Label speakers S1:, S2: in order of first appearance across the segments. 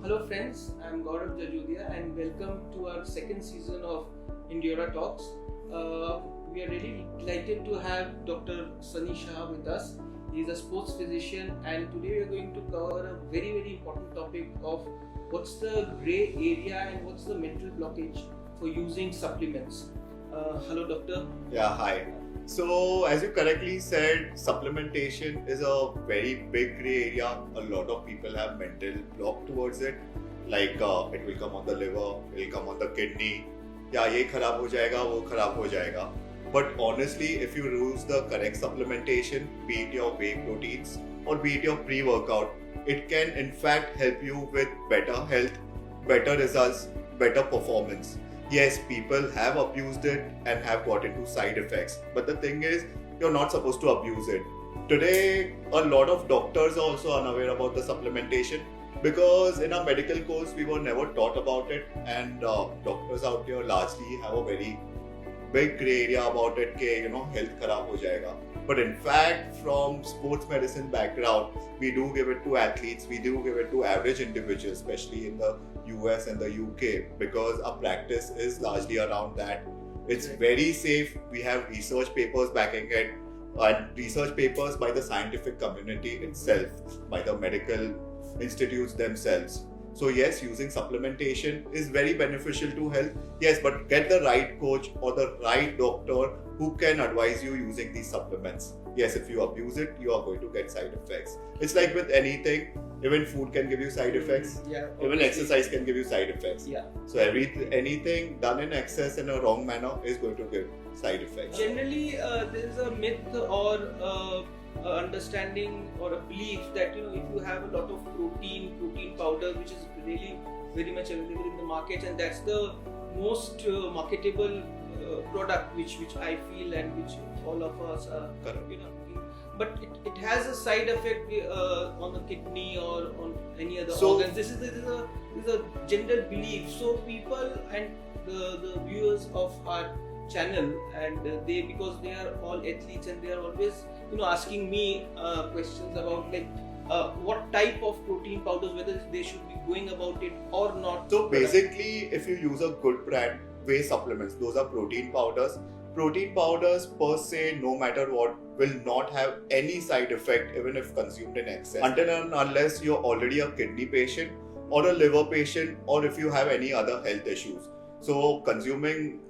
S1: Hello friends, I am Gaurav Jajodia and welcome to our second season of Endura Talks. We are really delighted to have Dr. Sunny Shah with us. He is a sports physician and today we are going to cover a very important topic of what's the grey area and what's the mental blockage for using supplements. Hello doctor.
S2: Yeah, hi. So, as you correctly said, supplementation is a very big gray area. A lot of people have mental block towards it. Like, it will come on the liver, it will come on the kidney. Yeah, ये खराब हो जाएगा, वो खराब हो जाएगा. But honestly, if you use the correct supplementation, be it your whey proteins or be it your pre-workout, it can in fact help you with better health, better results, better performance. Yes, people have abused it and have got into side effects. But the thing is, you're not supposed to abuse it. Today, a lot of doctors are also unaware about the supplementation because in our medical course, we were never taught about it. And doctors out here largely have a very big gray area about it कि health खराब हो जाएगा. But in fact, from sports medicine background, we do give it to athletes, we do give it to average individuals, especially in the US and the UK, because our practice is largely around that. It's very safe. We have research papers backing it, and research papers by the scientific community itself, by the medical institutes themselves. So yes, using supplementation is very beneficial to health. Yes, but get the right coach or the right doctor who can advise you using these supplements. Yes, if you abuse it, you are going to get side effects. It's like with anything, even food can give you side effects.
S1: Yeah.
S2: Even exercise can give you side effects.
S1: Yeah.
S2: So anything done in excess in a wrong manner is going to give side effects.
S1: Generally, there is a myth or understanding or a belief that if you have a lot of protein powders, which is really very much available in the market, and that's the most marketable product, which I feel and which all of us are but it has a side effect on the kidney or on any other organs. This is a general belief. So people and the viewers of our channel, and because they are all athletes and they are always asking me questions about what type of protein powders, whether they should be going about it or not.
S2: So basically, if you use a good brand whey supplements, those are protein powders. Protein powders per se, no matter what, will not have any side effect even if consumed in excess, until and unless you're already a kidney patient or a liver patient, or if you have any other health issues. So consuming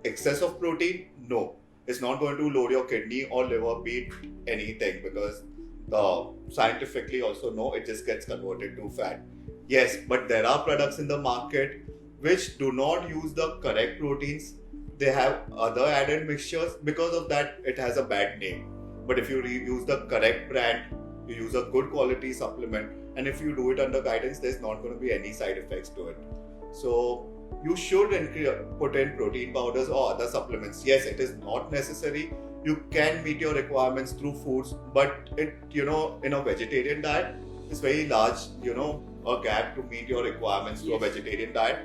S2: excess of protein, no, it's not going to load your kidney or liver, beat anything, because scientifically also no, it just gets converted to fat. Yes, but there are products in the market which do not use the correct proteins. They have other added mixtures. Because of that, it has a bad name. But if you use the correct brand, you use a good quality supplement, and if you do it under guidance, there's not going to be any side effects to it. So you should put in protein powders or other supplements. Yes, it is not necessary. You can meet your requirements through foods, but it, in a vegetarian diet, it's very large, a gap to meet your requirements to a vegetarian diet.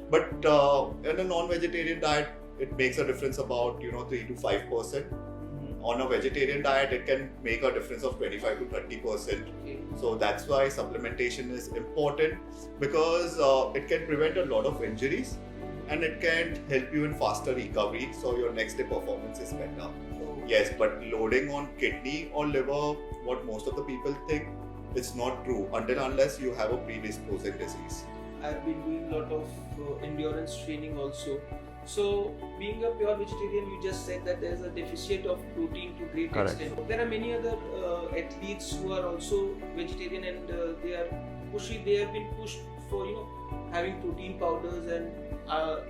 S2: But in a non-vegetarian diet, it makes a difference about 3 to 5%. On a vegetarian diet, it can make a difference of 25 to 30%. So that's why supplementation is important, because it can prevent a lot of injuries and it can help you in faster recovery, so your next day performance is better. Yes, but loading on kidney or liver, what most of the people think, it's not true until unless you have a predisposing disease.
S1: I've been doing a lot of endurance training also. So, being a pure vegetarian, you just said that there is a deficit of protein to great extent. There are many other athletes who are also vegetarian, and they have been pushed for having protein powders and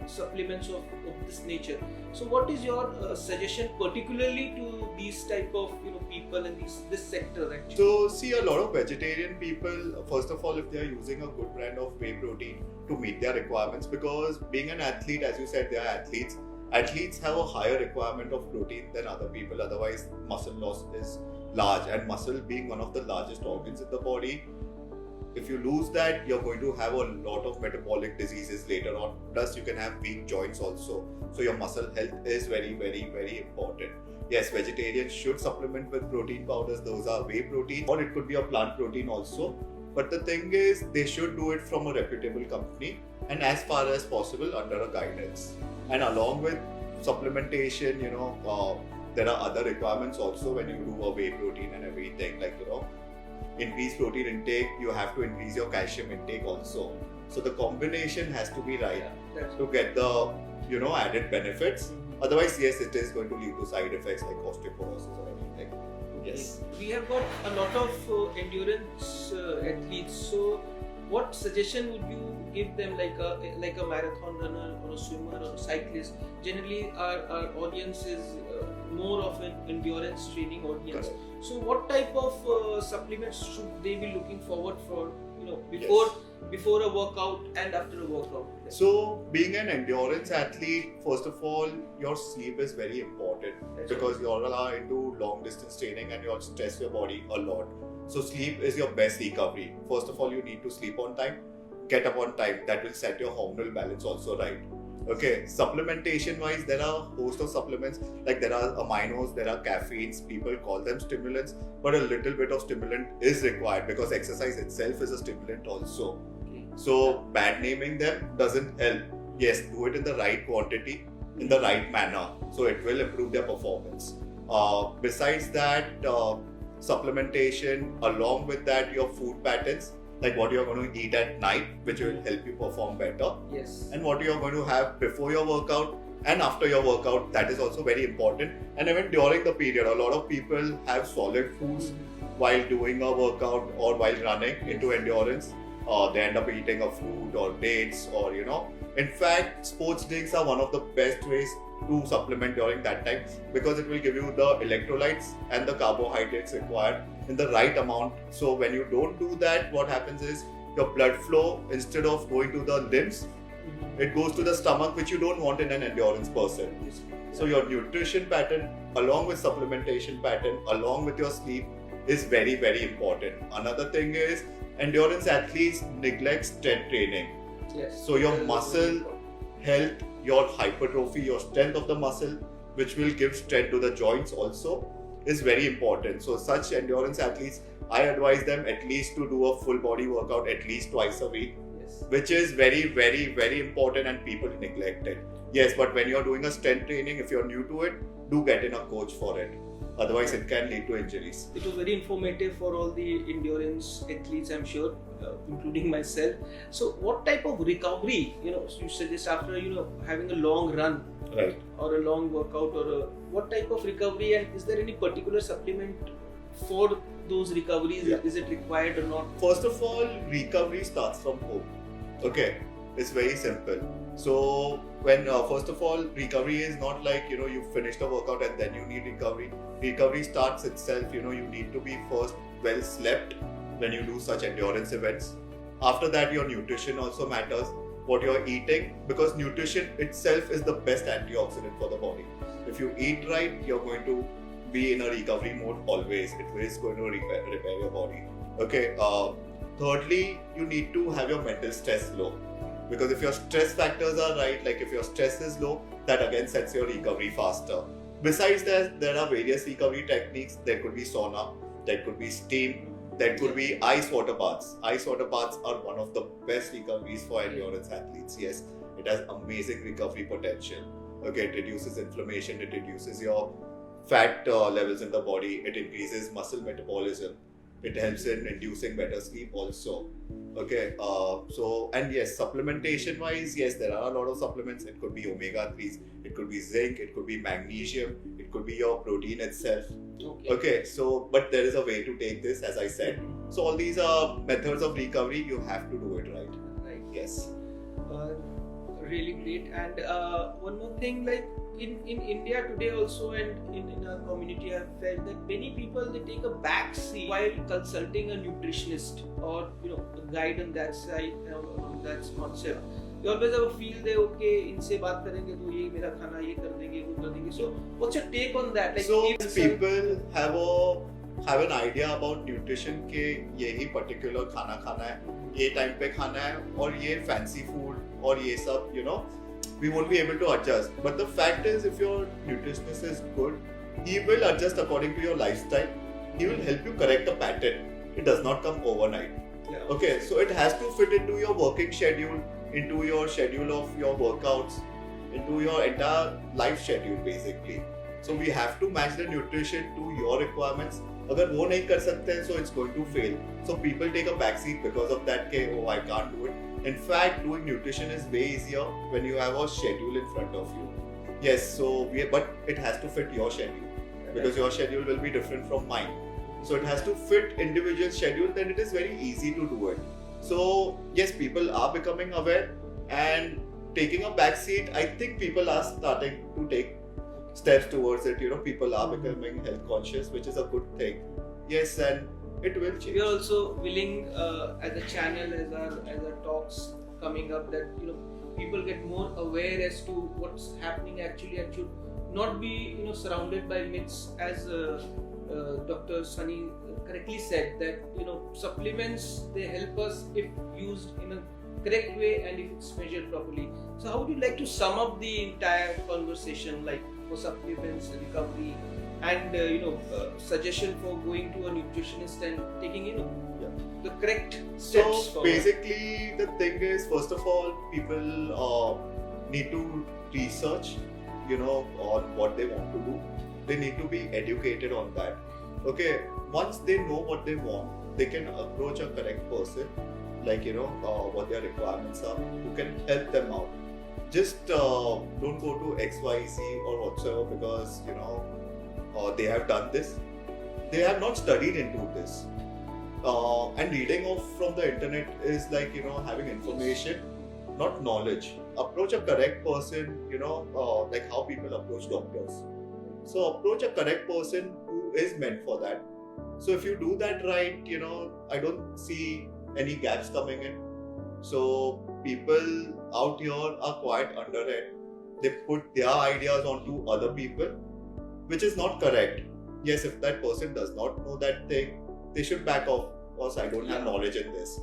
S1: supplements of this nature. So, what is your suggestion, particularly to these type of people in this sector actually?
S2: So, see, a lot of vegetarian people, first of all, if they are using a good brand of whey protein to meet their requirements, because being an athlete, as you said, they are athletes. Athletes have a higher requirement of protein than other people. Otherwise, muscle loss is large, and muscle being one of the largest organs in the body, if you lose that, you're going to have a lot of metabolic diseases later on. Plus, you can have weak joints also. So your muscle health is very important. Yes, vegetarians should supplement with protein powders. Those are whey protein, or it could be a plant protein also. But the thing is, they should do it from a reputable company and as far as possible under a guidance. And along with supplementation, there are other requirements also when you do a whey protein and everything. Like, increase protein intake, you have to increase your calcium intake also. So the combination has to be right to get the, added benefits. Otherwise, yes, it is going to lead to side effects like osteoporosis or anything. Yes.
S1: We have got a lot of endurance athletes. So, what suggestion would you give them, like a marathon runner or a swimmer or a cyclist? Generally, our audience is more of an endurance training audience.
S2: Correct.
S1: So, what type of supplements should they be looking forward for? Before a workout and after a workout.
S2: So, being an endurance athlete, first of all, your sleep is very important because you all are into long distance training and you all stress your body a lot. So, sleep is your best recovery. First of all, you need to sleep on time, get up on time. That will set your hormonal balance also right. Okay, supplementation wise, there are a host of supplements, like there are aminos, there are caffeines, people call them stimulants, but a little bit of stimulant is required because exercise itself is a stimulant also. So bad naming them doesn't help. Yes, do it in the right quantity, in the right manner, so it will improve their performance. Besides that, supplementation, along with that, your food patterns, like what you're going to eat at night, which will help you perform better.
S1: Yes.
S2: And what you're going to have before your workout and after your workout, that is also very important. And even during the period, a lot of people have solid foods while doing a workout or while running into endurance. They end up eating a fruit or dates or, In fact, sports drinks are one of the best ways to supplement during that time because it will give you the electrolytes and the carbohydrates required in the right amount. So when you don't do that, what happens is your blood flow, instead of going to the limbs, it goes to the stomach, which you don't want in an endurance person. So your nutrition pattern along with supplementation pattern along with your sleep is very, very important. Another thing is endurance athletes neglect strength training.
S1: Yes.
S2: So your muscle health, your hypertrophy, your strength of the muscle, which will give strength to the joints also, is very important. So such endurance athletes, I advise them at least to do a full body workout at least twice a week, which is very, very, very important and people neglect it. Yes, but when you're doing a strength training, if you're new to it, do get in a coach for it. Otherwise, it can lead to injuries.
S1: It was very informative for all the endurance athletes, I'm sure, including myself. So, what type of recovery, you suggest after, having a long run,
S2: right,
S1: or a long workout, or what type of recovery, and is there any particular supplement for those recoveries?
S2: Yeah.
S1: Is it required or not?
S2: First of all, recovery starts from home. Okay, it's very simple. So when first of all, recovery is not like you finished a workout and then you need recovery. Recovery starts itself. You need to be first well slept when you do such endurance events. After that, your nutrition also matters. What you're eating, because nutrition itself is the best antioxidant for the body. If you eat right, you're going to be in a recovery mode always. It is going to repair your body. Okay. Thirdly, you need to have your mental stress low. Because if your stress factors are right, like if your stress is low, that again sets your recovery faster. Besides that, there are various recovery techniques. There could be sauna, there could be steam, there could be ice water baths. Ice water baths are one of the best recoveries for endurance athletes. Yes, it has amazing recovery potential. Okay, it reduces inflammation, it reduces your fat levels in the body, it increases muscle metabolism. It helps in inducing better sleep also. Okay, and yes, supplementation wise, yes, there are a lot of supplements. It could be omega-3s, it could be zinc, it could be magnesium, it could be your protein itself. Okay, so, but there is a way to take this, as I said. So all these are methods of recovery, you have to do it right.
S1: Right.
S2: Yes.
S1: Really great. And one more thing, like in India today also, and in our community, I've felt that many people, they take a back seat while consulting a nutritionist or a guide on that side, on that concept. You always have a feel that okay, इनसे बात करेंगे तो ये मेरा खाना ये कर देंगे वो कर देंगे. So what's your take on that? Like,
S2: so people have an idea about nutrition के यही particular खाना खाना है, ये time पे खाना है और ये fancy food और ये सब, we won't be able to adjust. But the fact is, if your nutritionist is good, he will adjust according to your lifestyle. He will help you correct a pattern. It does not come overnight.
S1: Yeah.
S2: Okay, so it has to fit into your working schedule, into your schedule of your workouts, into your entire life schedule basically. So we have to match the nutrition to your requirements. अगर वो नहीं कर सकते हैं, so it's going to fail. So people take a backseat because of that. कि oh, I can't do it. In fact, doing nutrition is way easier when you have a schedule in front of you. Yes, but it has to fit your schedule because your schedule will be different from mine. So it has to fit individual schedule. Then it is very easy to do it. So yes, people are becoming aware and taking a backseat. I think people are starting to take steps towards it. People are becoming health conscious, which is a good thing. Yes, and it will change.
S1: We are also willing as a channel, as our talks coming up, that people get more aware as to what's happening actually, and should not be surrounded by myths, as Dr. Sunny correctly said, that supplements, they help us if used in a correct way and if it's measured properly. So how would you like to sum up the entire conversation, like for supplements, recovery, and suggestion for going to a nutritionist and taking the correct steps
S2: So
S1: forward?
S2: basically the thing is, first of all, people need to research on what they want to do. They need to be educated on that. Okay, once they know what they want, they can approach a correct person, like what their requirements are, who can help them out. Just don't go to XYZ or whatsoever because they have done this. They have not studied into this. And reading off from the internet is like having information, not knowledge. Approach a correct person, like how people approach doctors. So approach a correct person who is meant for that. So if you do that right, I don't see any gaps coming in. So people out here are quite underrated. They put their ideas onto other people, which is not correct. Yes, if that person does not know that thing, they should back off. Because I don't have knowledge in this.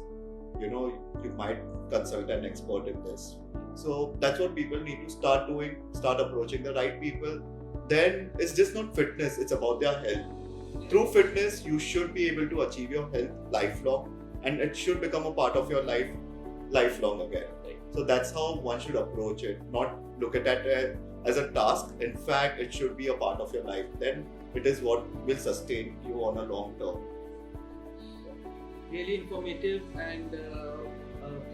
S2: You might consult an expert in this. So that's what people need to start doing. Start approaching the right people. Then it's just not fitness, it's about their health. Through fitness, you should be able to achieve your health lifelong, and it should become a part of your life lifelong again. So that's how one should approach it, not look at it as a task. In fact, it should be a part of your life. Then it is what will sustain you on a long term.
S1: Really informative, and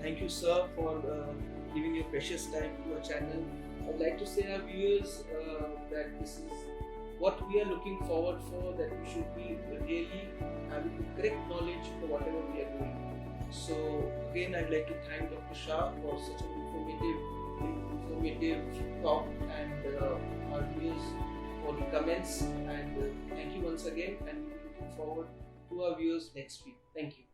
S1: thank you, sir, for giving your precious time to our channel. I'd like to say our viewers that this is what we are looking forward for, that we should be really having the correct knowledge for whatever we are doing. So again, I'd like to thank Dr. Shah for such an informative talk, and our viewers for the comments, and thank you once again, and we look forward to our viewers next week. Thank you.